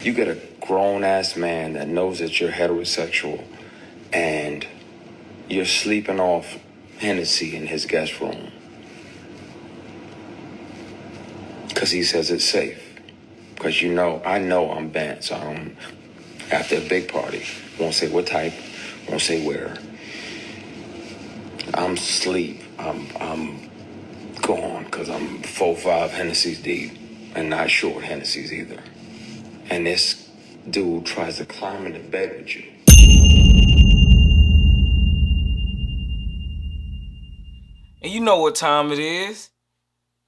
You get a grown-ass man that knows that you're heterosexual and you're sleeping off Hennessy in his guest room because he says it's safe. Because I know I'm bent, so I'm after a big party. Won't say what type, won't say where. I'm asleep. I'm gone because I'm 4-5 Hennessy's deep and not short Hennessy's either. And this dude tries to climb into bed with you. And you know what time it is?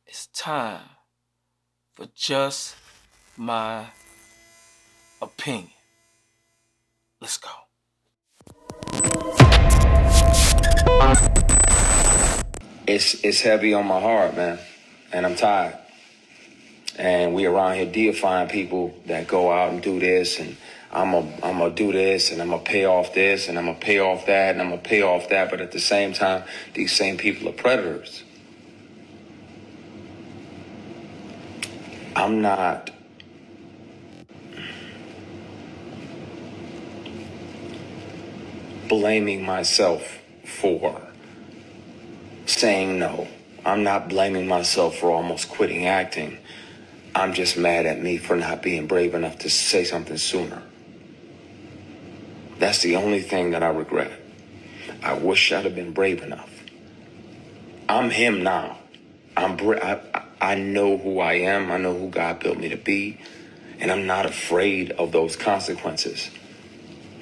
It's time for Just My Opinion. Let's go. It's heavy on my heart, man, and I'm tired. And we around here deifying people that go out and do this, and I'm gonna do this, and I'm gonna pay off this, and I'm gonna pay off that, and I'm gonna pay off that. But at the same time, these same people are predators. I'm not blaming myself for saying no. I'm not blaming myself for almost quitting acting. I'm just mad at me for not being brave enough to say something sooner. That's the only thing that I regret. I wish I'd have been brave enough. I'm him now. I know who I am. I know who God built me to be. And I'm not afraid of those consequences.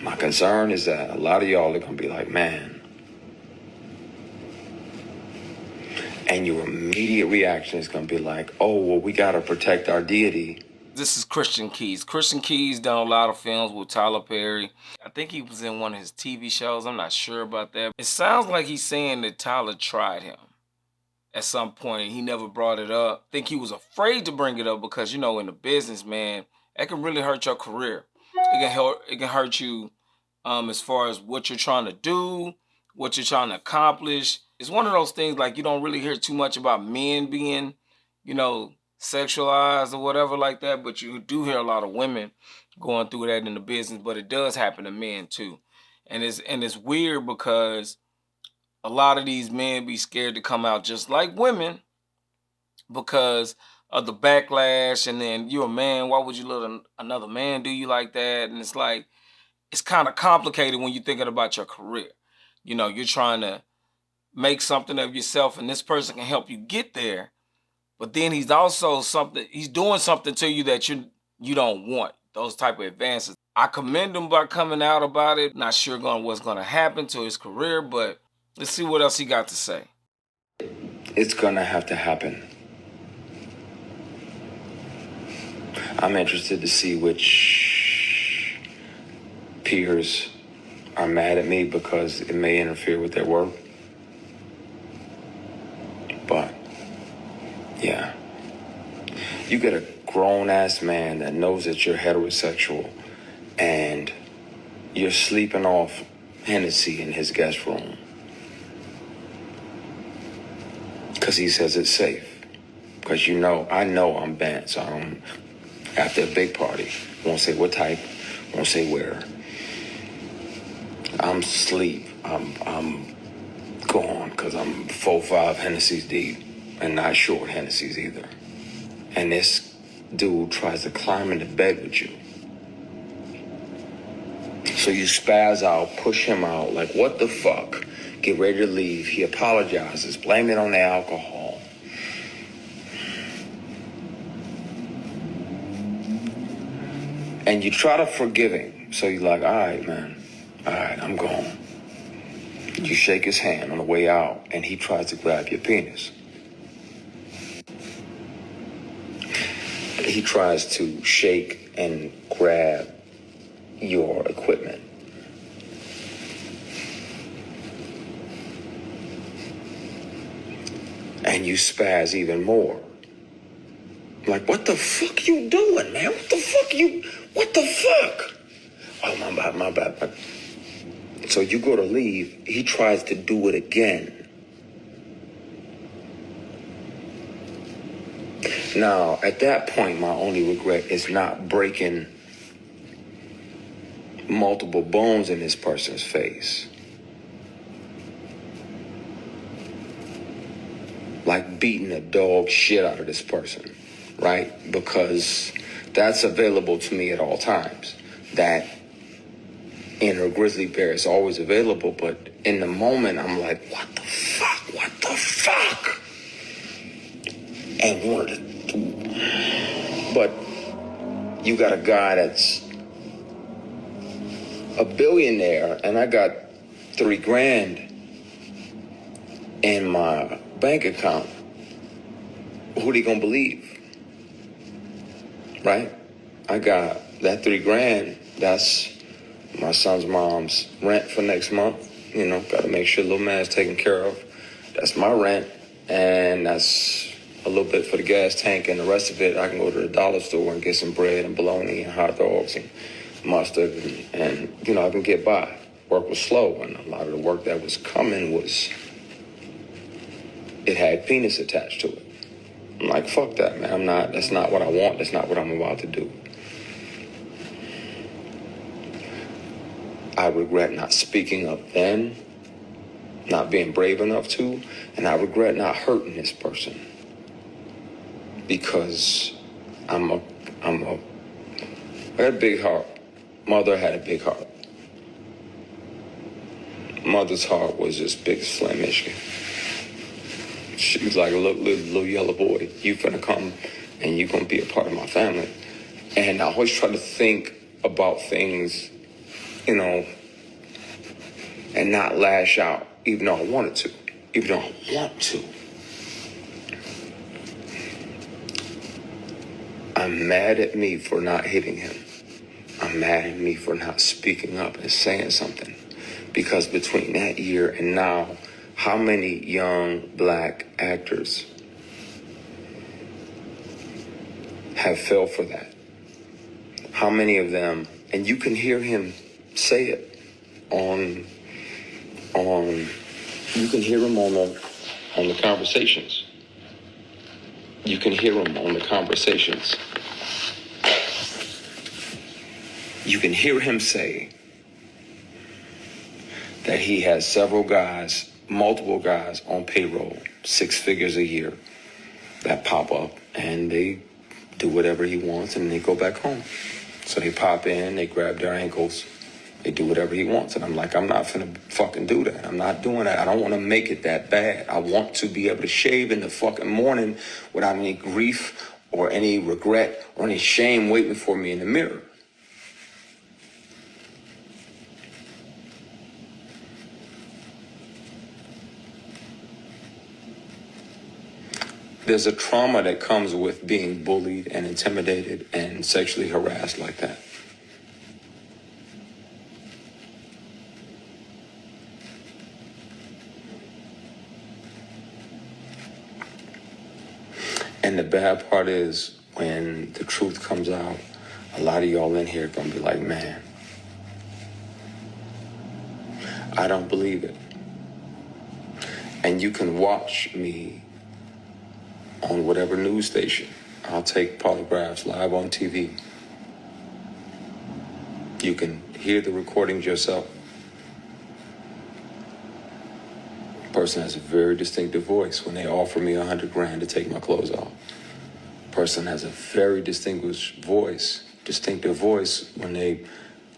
My concern is that a lot of y'all are going to be like, man. And your immediate reaction is going to be like, oh, well, we got to protect our deity. This is Christian Keys. Christian Keys done a lot of films with Tyler Perry. I think he was in one of his TV shows. I'm not sure about that. It sounds like he's saying that Tyler tried him at some point. He never brought it up. I think he was afraid to bring it up because, in the business, man, that can really hurt your career. It can hurt you as far as what you're trying to do, what you're trying to accomplish. It's one of those things like you don't really hear too much about men being, sexualized or whatever like that, but you do hear a lot of women going through that in the business, but it does happen to men too. And it's weird because a lot of these men be scared to come out just like women because of the backlash, and then you're a man, why would you let another man do you like that? And it's like, it's kind of complicated when you're thinking about your career. You're trying to make something of yourself, and this person can help you get there. But then he's doing something to you that you don't want, those type of advances. I commend him by coming out about it. Not sure what's going to happen to his career, but let's see what else he got to say. It's going to have to happen. I'm interested to see which peers are mad at me because it may interfere with their work. But, yeah. You get a grown-ass man that knows that you're heterosexual and you're sleeping off Hennessy in his guest room because he says it's safe. Because I know I'm bent, so I'm after a big party. Won't say what type, won't say where. I'm asleep. I'm gone because I'm 4-5 Hennessy's deep and not short Hennessy's either. And this dude tries to climb into bed with you. So you spaz out, push him out, like, what the fuck? Get ready to leave. He apologizes, blame it on the alcohol. And you try to forgive him. So you're like, all right, man. All right, I'm gone. You shake his hand on the way out, and he tries to grab your penis. He tries to shake and grab your equipment. And you spaz even more. Like, what the fuck you doing, man? What the fuck? Oh, my bad. So you go to leave, he tries to do it again. Now, at that point, my only regret is not breaking multiple bones in this person's face. Like beating the dog shit out of this person, right? Because that's available to me at all times. That in a grizzly bear is always available, but in the moment I'm like, what the fuck? What the fuck? And but you got a guy that's a billionaire, and I got $3,000 in my bank account. Who they gonna believe? Right? I got that $3,000. That's my son's mom's rent for next month. You know, got to make sure little man's taken care of. That's my rent, and that's a little bit for the gas tank, and the rest of it I can go to the dollar store and get some bread and bologna and hot dogs and mustard, and you know, I can get by. Work was slow, and a lot of the work that was coming was, it had penis attached to it. I'm like, fuck that, man. That's not what I want. That's not what I'm about to do. I regret not speaking up then, not being brave enough to, and I regret not hurting this person. Because I had a big heart. Mother had a big heart. Mother's heart was just big as Flint, Michigan. She was like a little yellow boy. You finna come and you gonna be a part of my family. And I always try to think about things, you know, and not lash out, even though I wanted to. Even though I want to. I'm mad at me for not hitting him. I'm mad at me for not speaking up and saying something. Because between that year and now, how many young black actors have fell for that? How many of them, and you can hear him say it you can hear him on the conversations. You can hear him on the conversations. You can hear him say that he has several guys, multiple guys on payroll, 6 figures a year, that pop up and they do whatever he wants and they go back home. So they pop in, they grab their ankles, they do whatever he wants. And I'm like, I'm not finna fucking do that. I'm not doing that. I don't want to make it that bad. I want to be able to shave in the fucking morning without any grief or any regret or any shame waiting for me in the mirror. There's a trauma that comes with being bullied and intimidated and sexually harassed like that. And the bad part is when the truth comes out, a lot of y'all in here are gonna be like, man, I don't believe it. And you can watch me on whatever news station. I'll take polygraphs live on TV. You can hear the recordings yourself. Person has a very distinctive voice when they offer me $100,000 to take my clothes off. Person has a very distinctive voice when they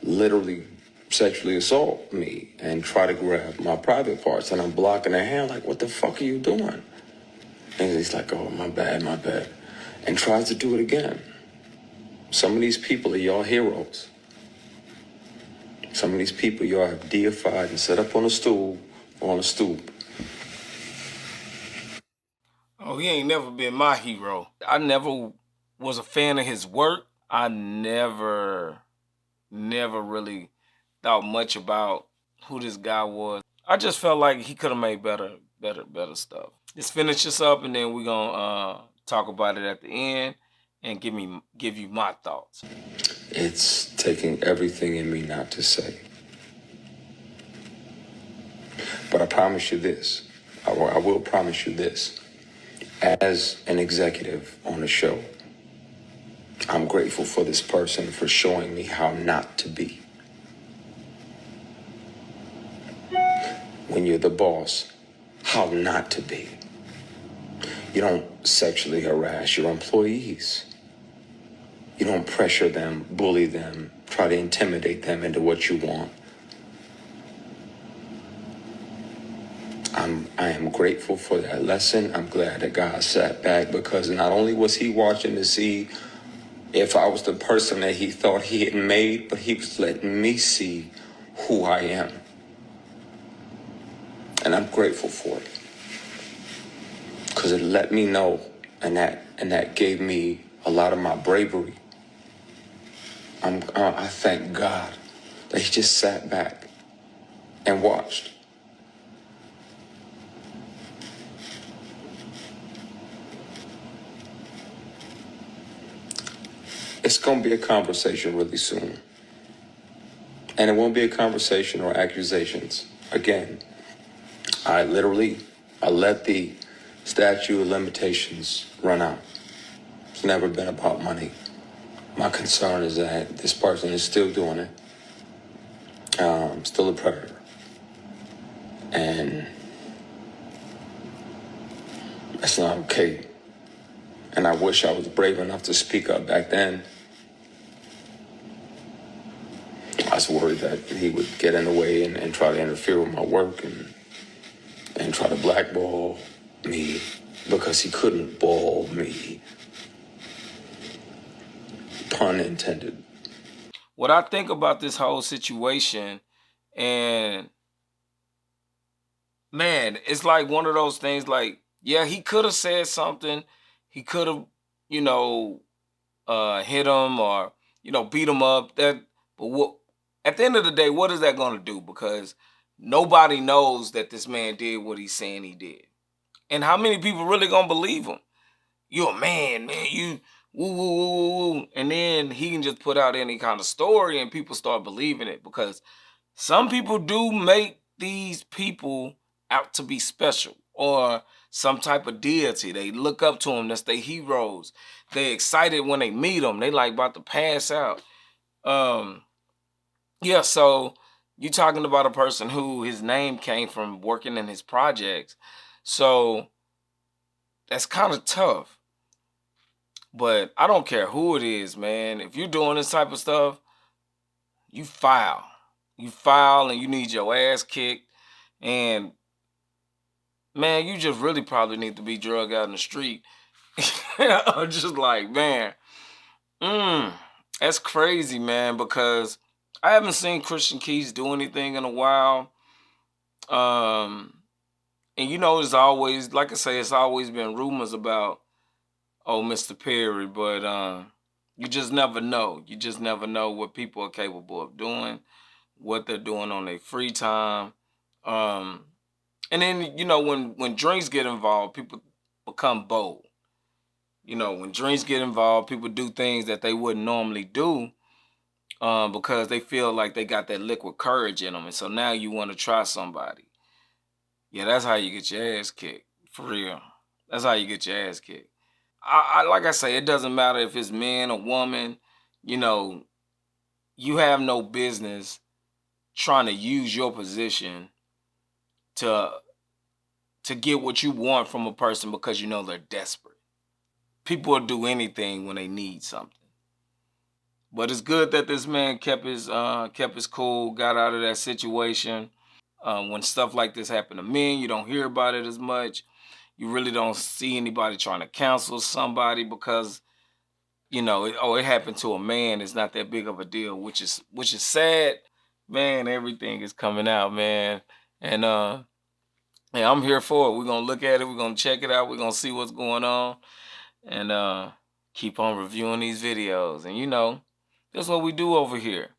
literally sexually assault me and try to grab my private parts, and I'm blocking their hand like, what the fuck are you doing? And he's like, oh, my bad, and tries to do it again. Some of these people are y'all heroes. Some of these people y'all have deified and set up on a stool or on a stoop. Oh, he ain't never been my hero. I never was a fan of his work. I never really thought much about who this guy was. I just felt like he could have made better stuff. Let's finish this up and then we're gonna talk about it at the end and give you my thoughts. It's taking everything in me not to say. But I promise you this. I will promise you this. As an executive on the show, I'm grateful for this person for showing me how not to be. when you're the boss how not to be. You don't sexually harass your employees. You don't pressure them, bully them, try to intimidate them into what you want. I am grateful for that lesson. I'm glad that God sat back, because not only was he watching to see if I was the person that he thought he had made, but he was letting me see who I am. And I'm grateful for it, because it let me know, and that gave me a lot of my bravery. I thank God that he just sat back and watched. It's going to be a conversation really soon. And it won't be a conversation or accusations. Again, I let the statute of limitations run out. It's never been about money. My concern is that this person is still doing it. Still a predator. And that's not okay. And I wish I was brave enough to speak up back then. I was worried that he would get in the way and try to interfere with my work and try to blackball me, because he couldn't ball me. Pun intended. What I think about this whole situation, and man, it's like one of those things, like, yeah, he could have said something. He could have, hit him or, beat him up. But what, at the end of the day, what is that going to do? Because nobody knows that this man did what he's saying he did. And how many people really going to believe him? You're a man, you woo, woo, woo, woo, woo. And then he can just put out any kind of story and people start believing it, because some people do make these people out to be special or some type of deity. They look up to them. That's their heroes. They excited when they meet them. They like about to pass out. Yeah, so you're talking about a person who his name came from working in his projects. So that's kind of tough. But I don't care who it is, man. If you're doing this type of stuff, you foul. You foul and you need your ass kicked. And man, you just really probably need to be drugged out in the street. I'm just like, man, that's crazy, man, because I haven't seen Christian Keys do anything in a while. And it's always, like I say, it's always been rumors about, Mr. Perry, but you just never know. You just never know what people are capable of doing, what they're doing on their free time. And then, when drinks get involved, people become bold. When drinks get involved, people do things that they wouldn't normally do, because they feel like they got that liquid courage in them. And so now you want to try somebody. Yeah, that's how you get your ass kicked. For real. That's how you get your ass kicked. I like I say, it doesn't matter if it's man or woman. You have no business trying to use your position to get what you want from a person because they're desperate. People will do anything when they need something. But it's good that this man kept his cool, got out of that situation. When stuff like this happen to men, you don't hear about it as much. You really don't see anybody trying to counsel somebody because it happened to a man. It's not that big of a deal, which is sad. Man, everything is coming out, man. And I'm here for it. We're gonna look at it, we're gonna check it out, we're gonna see what's going on, and keep on reviewing these videos. And that's what we do over here.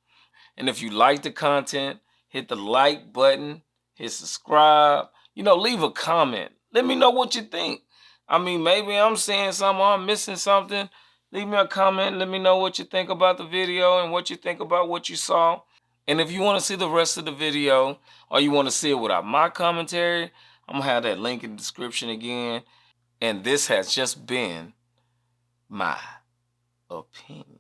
And if you like the content, hit the like button, hit subscribe, leave a comment. Let me know what you think. I mean, maybe I'm saying something, I'm missing something. Leave me a comment. Let me know what you think about the video and what you think about what you saw. And if you want to see the rest of the video or you want to see it without my commentary, I'm going to have that link in the description again. And this has just been my opinion.